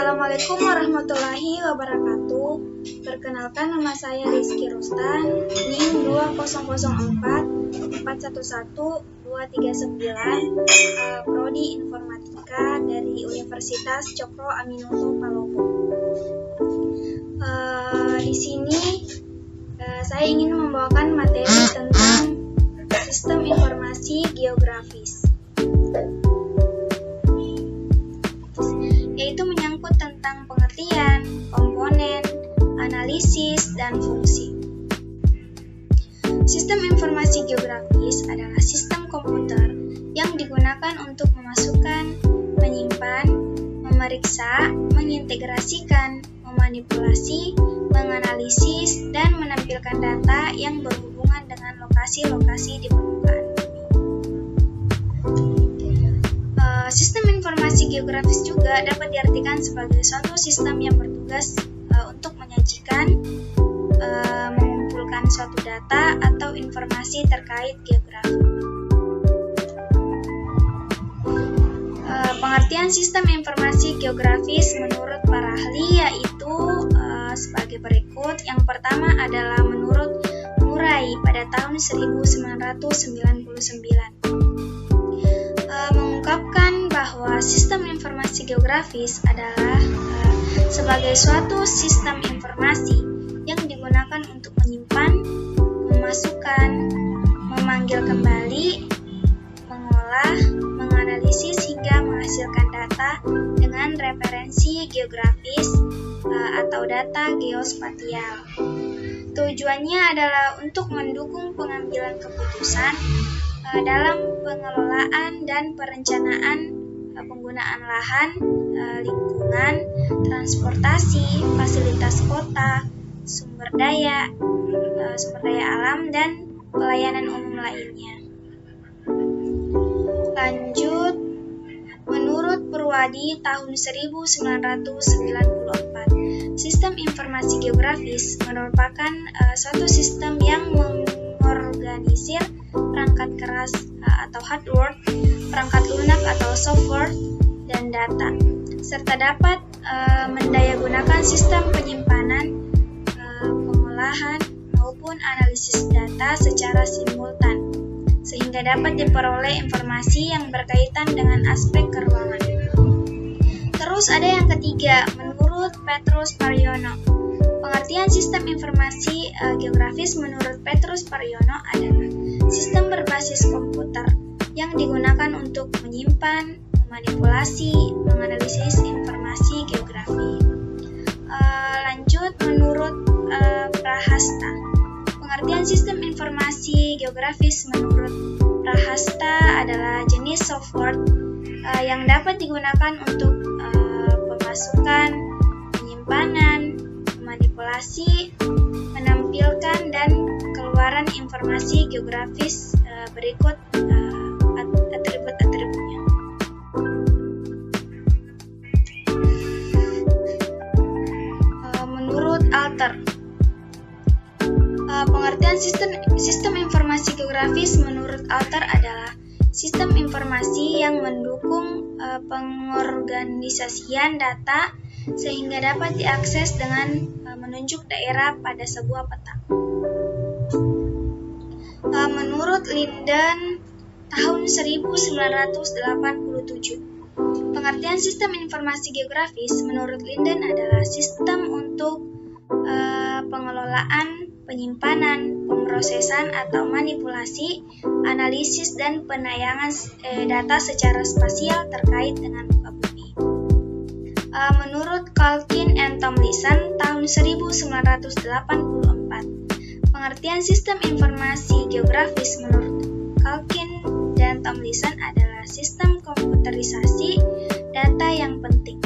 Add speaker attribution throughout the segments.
Speaker 1: Assalamualaikum warahmatullahi wabarakatuh. Perkenalkan, nama saya Rizky Rustan, NIM 2004 411 239, Prodi Informatika dari Universitas Cokro Aminoto Palopo. Di sini saya ingin membawakan materi tentang sistem informasi geografis, yaitu menyangkut tentang pengertian, komponen, analisis, dan fungsi. Sistem informasi geografis adalah sistem komputer yang digunakan untuk memasukkan, menyimpan, memeriksa, mengintegrasikan, memanipulasi, menganalisis, dan menampilkan data yang berhubungan dengan lokasi-lokasi di permukaan bumi. Sistem informasi geografis juga dapat diartikan sebagai suatu sistem yang bertugas untuk menyajikan, mengumpulkan suatu data atau informasi terkait geografi. Pengertian sistem informasi geografis menurut para ahli yaitu sebagai berikut. Yang pertama adalah menurut Murray pada tahun 1999. Mengungkapkan bahwa sistem informasi geografis adalah sebagai suatu sistem informasi yang digunakan untuk menyimpan, memasukkan, memanggil kembali, mengolah, menganalisis hingga menghasilkan data dengan referensi geografis atau data geospasial. Tujuannya adalah untuk mendukung pengambilan keputusan dalam pengelolaan dan perencanaan penggunaan lahan, lingkungan, transportasi, fasilitas kota, sumber daya alam, dan pelayanan umum lainnya. Lanjut, menurut Purwadi tahun 1994, sistem informasi geografis merupakan suatu sistem yang mengorganisir perangkat keras atau hardware, perangkat lunak atau software, dan data, serta dapat mendayagunakan sistem penyimpanan, pengolahan, maupun analisis data secara simultan, sehingga dapat diperoleh informasi yang berkaitan dengan aspek keruangan. Terus ada yang ketiga, menurut Petrus Paryono. Pengertian sistem informasi geografis menurut Petrus Paryono adalah sistem berbasis komputer yang digunakan untuk menyimpan, memanipulasi, menganalisis informasi geografi. Lanjut, menurut Prahasta. Pengertian sistem informasi geografis menurut Prahasta adalah jenis software yang dapat digunakan untuk pemasukan, penyimpanan, manipulasi, menampilkan, dan keluaran informasi geografis berikut atribut-atributnya. Menurut Alter, pengertian sistem informasi geografis menurut Alter adalah sistem informasi yang mendukung pengorganisasian data sehingga dapat diakses dengan menunjuk daerah pada sebuah peta. Menurut Linden tahun 1987, pengertian sistem informasi geografis menurut Linden adalah sistem untuk pengelolaan, penyimpanan, pemrosesan atau manipulasi, analisis, dan penayangan data secara spasial terkait dengan muka bumi. Menurut Calkin and Tomlinson tahun 1984, pengertian sistem informasi geografis menurut Calkin dan Tomlinson adalah sistem komputerisasi data yang penting.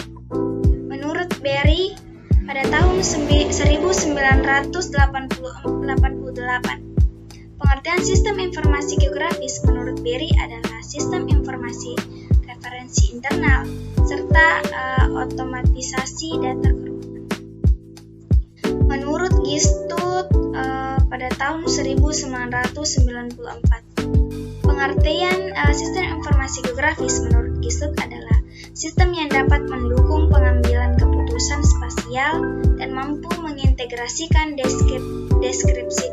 Speaker 1: Menurut Berry pada tahun 1988, pengertian sistem informasi geografis menurut Berry adalah sistem informasi referensi internal serta otomatisasi data kerumahan. Menurut Gistud pada tahun 1994, pengertian sistem informasi geografis menurut Gistud adalah sistem yang dapat mendukung pengambilan keputusan urusan spasial dan mampu mengintegrasikan deskripsi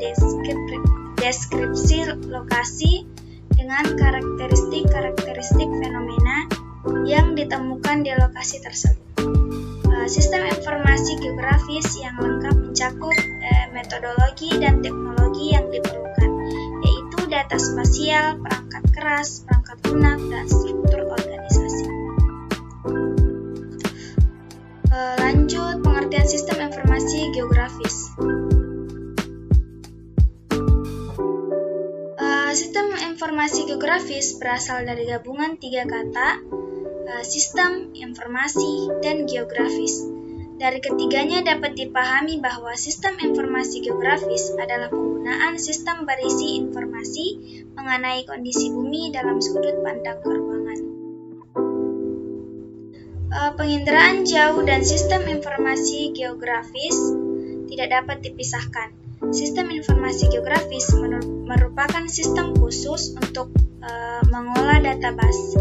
Speaker 1: lokasi dengan karakteristik fenomena yang ditemukan di lokasi tersebut. Sistem informasi geografis yang lengkap mencakup metodologi dan teknologi yang diperlukan, yaitu data spasial, perangkat keras, perangkat lunak, dan struktur organisasi. Lanjut, pengertian sistem informasi geografis. Sistem informasi geografis berasal dari gabungan tiga kata, sistem, informasi, dan geografis. Dari ketiganya dapat dipahami bahwa sistem informasi geografis adalah penggunaan sistem berisi informasi mengenai kondisi bumi dalam sudut pandang ruangan. Penginderaan jauh dan sistem informasi geografis tidak dapat dipisahkan. Sistem informasi geografis merupakan sistem khusus untuk mengolah database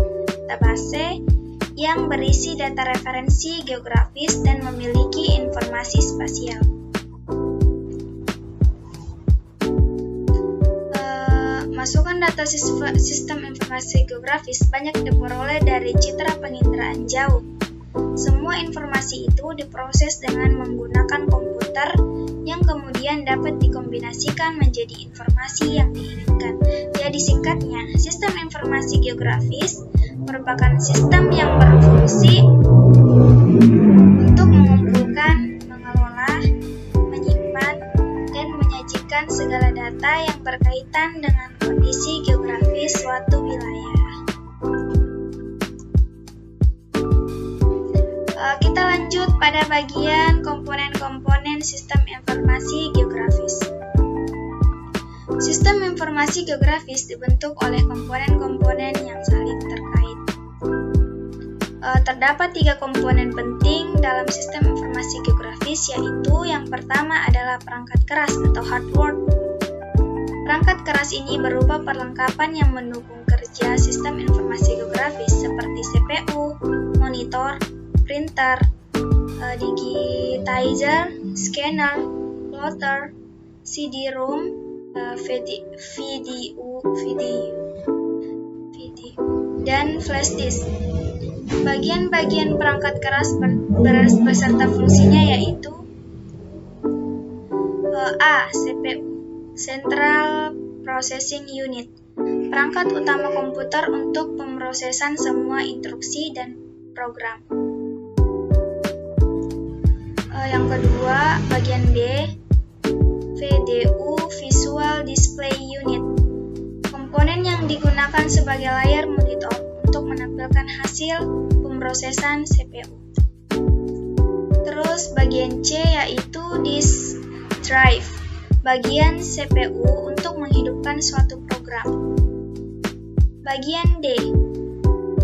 Speaker 1: yang berisi data referensi geografis dan memiliki informasi spasial. Masukan data sistem informasi geografis banyak diperoleh dari citra penginderaan jauh. Semua informasi itu diproses dengan menggunakan komputer yang kemudian dapat dikombinasikan menjadi informasi yang diinginkan. Jadi singkatnya, sistem informasi geografis merupakan sistem yang berfungsi untuk mengumpulkan, mengelola, menyimpan, dan menyajikan segala data yang berkaitan dengan kondisi geografis suatu wilayah. Kita lanjut pada bagian komponen-komponen sistem informasi geografis. Sistem informasi geografis dibentuk oleh komponen-komponen yang saling terkait. Terdapat tiga komponen penting dalam sistem informasi geografis, yaitu yang pertama adalah perangkat keras atau hardware. Perangkat keras ini berupa perlengkapan yang mendukung kerja sistem informasi geografis seperti CPU, monitor, printer, digitizer, scanner, plotter, CD-ROM, video, dan flash disk. Bagian-bagian perangkat keras beserta fungsinya yaitu A. CPU, Central Processing Unit, perangkat utama komputer untuk pemrosesan semua instruksi dan program. Yang kedua, bagian B, VDU, Visual Display Unit, komponen yang digunakan sebagai layar monitor untuk menampilkan hasil pemrosesan CPU. Terus bagian C yaitu disk drive, bagian CPU untuk menghidupkan suatu program. Bagian D,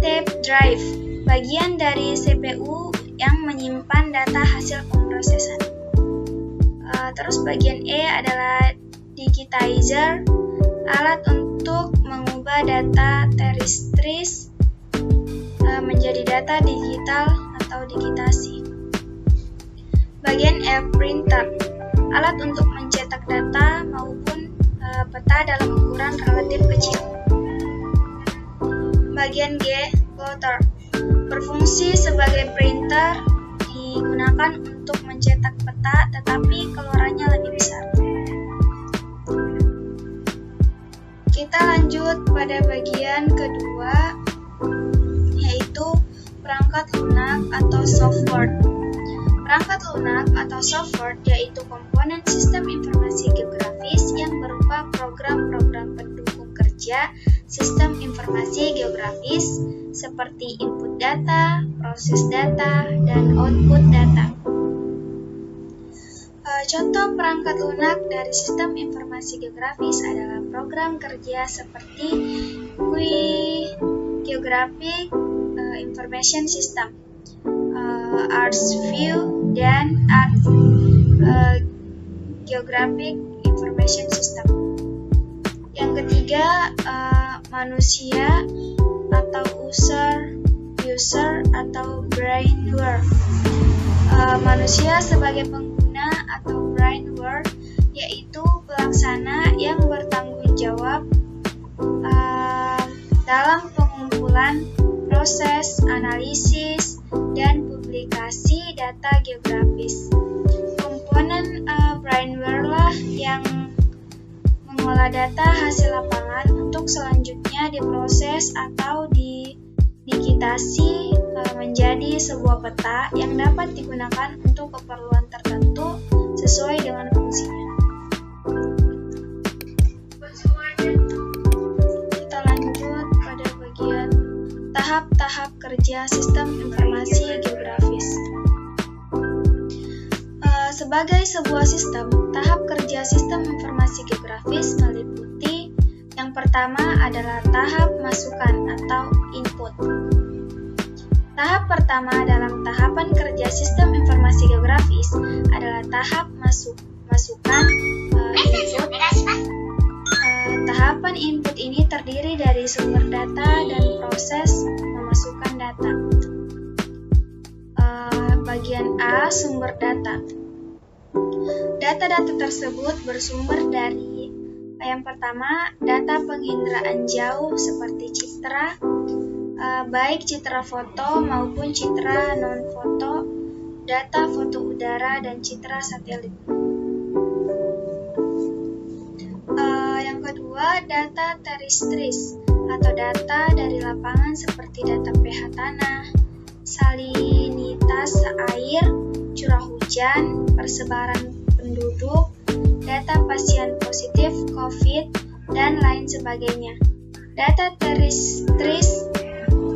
Speaker 1: tape drive, bagian dari CPU yang menyimpan data hasil pemrosesan. Terus bagian E adalah digitizer, alat untuk mengubah data teristris menjadi data digital atau digitasi. Bagian F, printer, alat untuk mencetak data maupun peta dalam ukuran relatif kecil. Bagian G, plotter, berfungsi sebagai printer, digunakan untuk mencetak peta tetapi keluarannya lebih besar. Kita lanjut pada bagian kedua, yaitu perangkat lunak atau software. Perangkat lunak atau software yaitu komponen sistem informasi geografis yang berupa program-program pendukung kerja sistem informasi geografis seperti input data, proses data, dan output data. Contoh perangkat lunak dari sistem informasi geografis adalah program kerja seperti GUI, Geographic Information System, ArcView, dan Geographic Information System. Yang ketiga, manusia atau user atau brainware. manusia sebagai pengguna atau brainware, yaitu pelaksana yang bertanggung jawab dalam pengumpulan, proses, analisis, dan publikasi data geografis. Komponen brainware lah yang mengolah data hasil lapangan untuk selanjutnya diproses atau digitasi menjadi sebuah peta yang dapat digunakan untuk keperluan tertentu sesuai dengan fungsinya. Kita lanjut pada bagian tahap-tahap kerja sistem informasi geografis. Sebagai sebuah sistem, tahap kerja sistem informasi geografis meliputi yang pertama adalah tahap masukan atau input. Tahap pertama dalam tahapan kerja sistem informasi geografis adalah tahap masukan input. Tahapan input ini terdiri dari sumber data dan proses memasukkan data. Bagian A, sumber data. Data-data tersebut bersumber dari yang pertama, data penginderaan jauh seperti citra, baik citra foto maupun citra non-foto, data foto udara, dan citra satelit. Yang kedua, data teristris atau data dari lapangan seperti data pH tanah, salinitas air, curah hujan, persebaran penduduk, data pasien positif COVID, dan lain sebagainya. Data teristris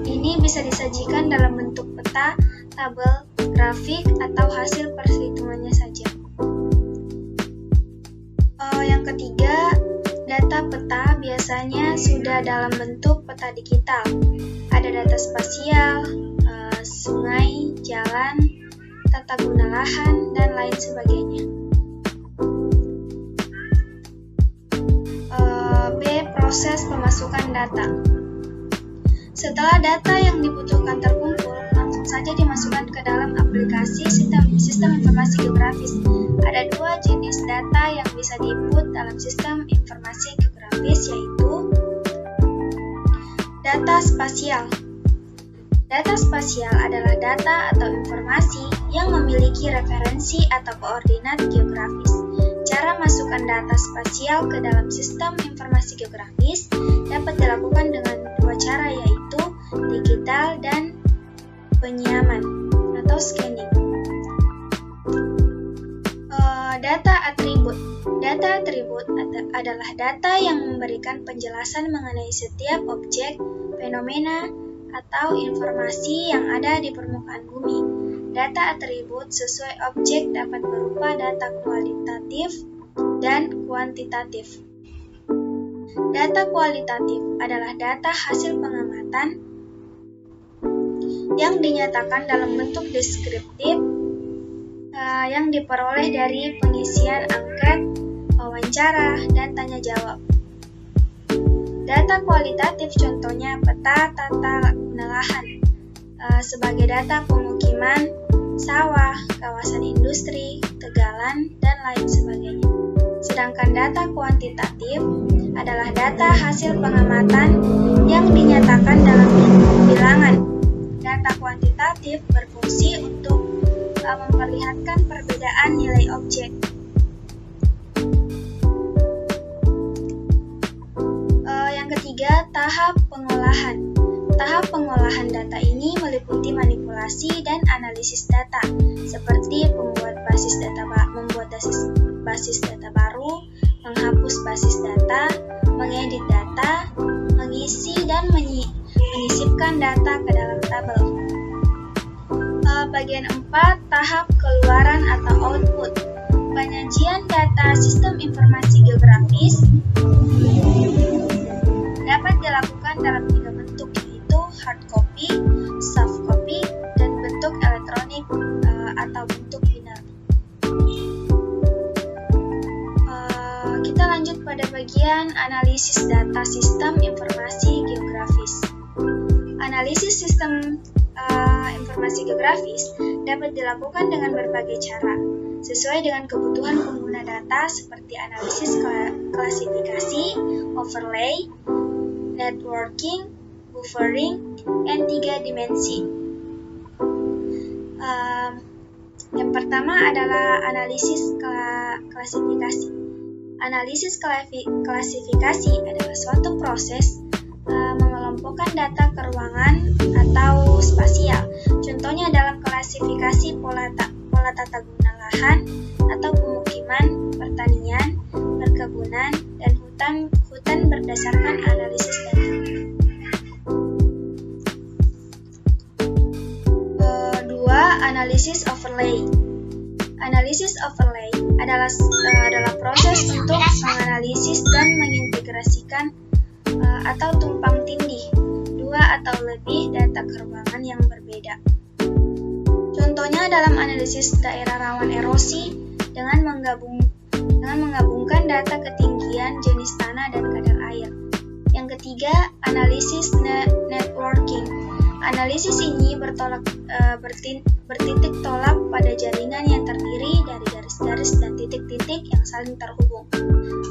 Speaker 1: ini bisa disajikan dalam bentuk peta, tabel, grafik, atau hasil perhitungannya saja. Yang ketiga, data peta biasanya sudah dalam bentuk peta digital. Ada data spasial, sungai, jalan, tata guna lahan, dan lain sebagainya. B. Proses pemasukan data. Setelah data yang dibutuhkan terkumpul, langsung saja dimasukkan ke dalam aplikasi sistem informasi geografis. Ada dua jenis data yang bisa diinput dalam sistem informasi geografis, yaitu data spasial. Data spasial adalah data atau informasi yang memiliki referensi atau koordinat geografis. Cara masukkan data spasial ke dalam sistem informasi geografis dapat dilakukan dengan dua cara, yaitu digital dan penyiaman atau scanning. Data atribut. Data atribut adalah data yang memberikan penjelasan mengenai setiap objek, fenomena, atau informasi yang ada di permukaan bumi. Data atribut sesuai objek dapat berupa data kualitatif dan kuantitatif. Data kualitatif adalah data hasil pengamatan yang dinyatakan dalam bentuk deskriptif yang diperoleh dari pengisian angket, wawancara, dan tanya jawab. Data kualitatif contohnya peta tata guna lahan sebagai data pemukiman, sawah, kawasan industri, tegalan, dan lain sebagainya. Sedangkan data kuantitatif adalah data hasil pengamatan yang dinyatakan dalam bilangan. Data kuantitatif berfungsi untuk memperlihatkan perbedaan nilai objek. Yang ketiga, tahap pengolahan. Tahap pengolahan data ini meliputi manipulasi dan analisis data, seperti membuat basis data baru, menghapus basis data, mengedit data, mengisi dan menyisipkan data ke dalam tabel. Bagian 4, tahap keluaran atau output. Penyajian data sistem informasi geografis dapat dilakukan dalam 3 bentuk, yaitu hard copy, soft copy, dan bentuk elektronik atau bentuk binary. Kita lanjut pada bagian analisis data sistem informasi geografis. Analisis informasi geografis dapat dilakukan dengan berbagai cara, sesuai dengan kebutuhan pengguna data seperti analisis klasifikasi, overlay, networking, buffering, dan 3 dimensi. Yang pertama adalah analisis klasifikasi. Analisis klasifikasi adalah suatu proses mengelompokkan data ke ruangan atau spasial. Contohnya dalam klasifikasi pola tata guna lahan atau pemukiman, pertanian, perkebunan, dan hutan berdasarkan analisis data. Analisis overlay. Analisis overlay adalah proses untuk menganalisis dan mengintegrasikan atau tumpang tindih 2 atau lebih data keruangan yang berbeda. Contohnya dalam analisis daerah rawan erosi dengan menggabungkan data ketinggian, jenis tanah, dan kadar air. Yang ketiga, analisis networking. Analisis ini bertitik tolak pada jaringan yang terdiri dari garis-garis dan titik-titik yang saling terhubung.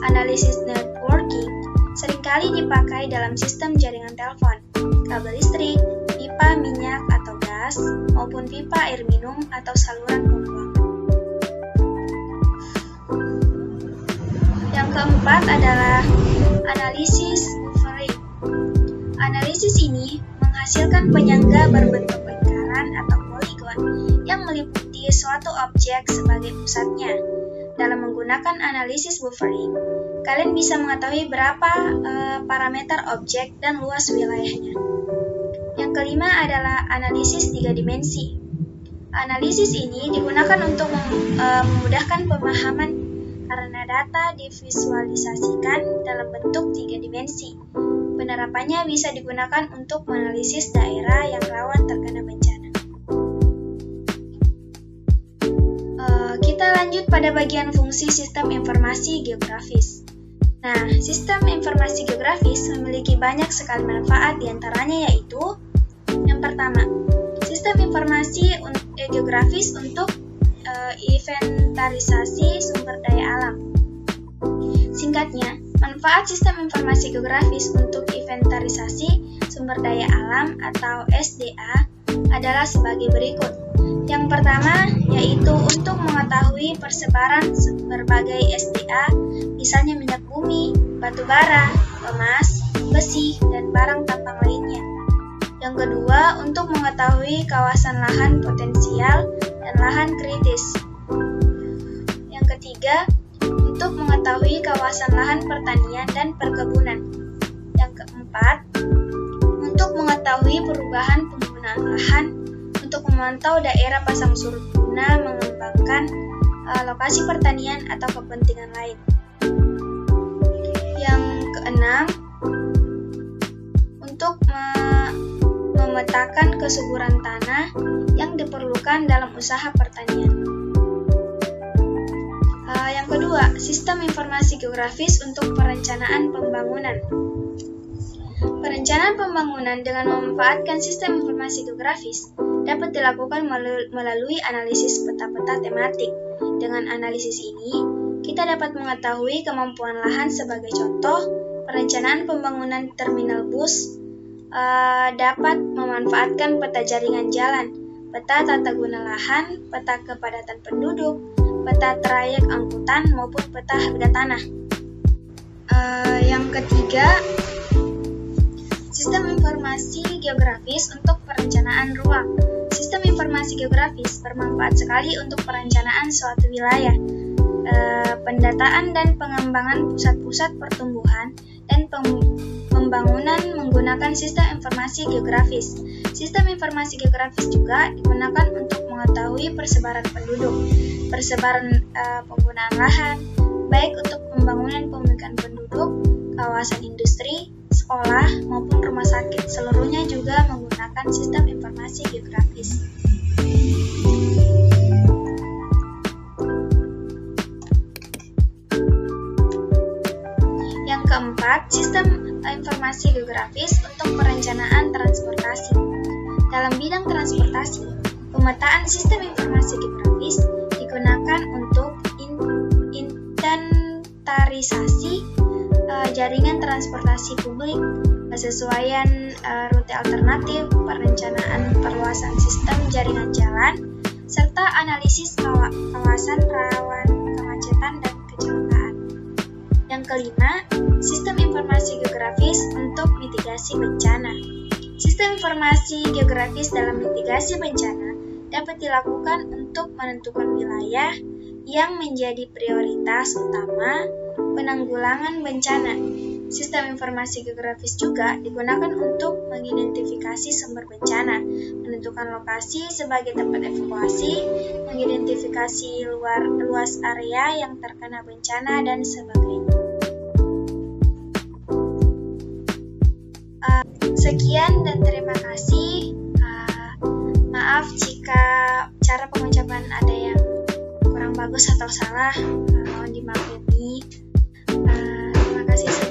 Speaker 1: Analisis networking seringkali dipakai dalam sistem jaringan telepon, kabel listrik, pipa minyak atau gas, maupun pipa air minum atau saluran pembuangan. Yang keempat adalah analisis buffering. Analisis ini menghasilkan penyangga berbentuk lingkaran atau poligon yang meliputi suatu objek sebagai pusatnya. Dalam menggunakan analisis buffering, kalian bisa mengetahui berapa parameter objek dan luas wilayahnya. Yang kelima adalah analisis 3 dimensi. Analisis ini digunakan untuk memudahkan pemahaman karena data divisualisasikan dalam bentuk 3 dimensi. Penerapannya bisa digunakan untuk menganalisis daerah yang rawan terkena bencana. Kita lanjut pada bagian fungsi sistem informasi geografis. Nah, sistem informasi geografis memiliki banyak sekali manfaat, diantaranya yaitu yang pertama, sistem informasi geografis untuk inventarisasi sumber daya alam. Singkatnya, manfaat sistem informasi geografis untuk inventarisasi sumber daya alam atau SDA adalah sebagai berikut. Yang pertama, yaitu untuk mengetahui persebaran berbagai SDA, misalnya minyak bumi, batu bara, emas, besi, dan barang tambang lainnya. Yang kedua, untuk mengetahui kawasan lahan potensial dan lahan kritis. Yang ketiga, untuk mengetahui kawasan lahan pertanian dan perkebunan. Yang keempat, untuk mengetahui perubahan penggunaan lahan, untuk memantau daerah pasang surut guna mengembangkan lokasi pertanian atau kepentingan lain. Yang keenam, untuk memetakan kesuburan tanah yang diperlukan dalam usaha pertanian. Yang kedua, sistem informasi geografis untuk perencanaan pembangunan. Perencanaan pembangunan dengan memanfaatkan sistem informasi geografis dapat dilakukan melalui analisis peta-peta tematik. Dengan analisis ini, kita dapat mengetahui kemampuan lahan. Sebagai contoh, perencanaan pembangunan terminal bus dapat memanfaatkan peta jaringan jalan, peta tata guna lahan, peta kepadatan penduduk, peta trayek angkutan, maupun peta harga tanah. Yang ketiga, sistem informasi geografis untuk perencanaan ruang. Sistem informasi geografis bermanfaat sekali untuk perencanaan suatu wilayah, pendataan dan pengembangan pusat-pusat pertumbuhan, dan pembangunan menggunakan sistem informasi geografis. Sistem informasi geografis juga digunakan untuk mengetahui persebaran penduduk, persebaran penggunaan lahan, baik untuk pembangunan pemukiman penduduk, kawasan industri, sekolah, maupun rumah sakit. Seluruhnya juga menggunakan sistem informasi geografis. Yang keempat, sistem informasi geografis untuk perencanaan transportasi. Dalam bidang transportasi, pemetaan sistem informasi geografis digunakan untuk inventarisasi jaringan transportasi publik, kesesuaian rute alternatif, perencanaan perluasan sistem jaringan jalan, serta analisis kawasan rawan kemacetan dan kecelakaan. Yang kelima, sistem informasi geografis untuk mitigasi bencana. Sistem informasi geografis dalam mitigasi bencana dapat dilakukan untuk menentukan wilayah yang menjadi prioritas utama penanggulangan bencana. Sistem informasi geografis juga digunakan untuk mengidentifikasi sumber bencana, menentukan lokasi sebagai tempat evakuasi, mengidentifikasi luas area yang terkena bencana, dan sebagainya. Sekian dan terima kasih. Maaf jika cara pengucapan ada yang kurang bagus atau salah, mohon dimaklumi. Terima kasih.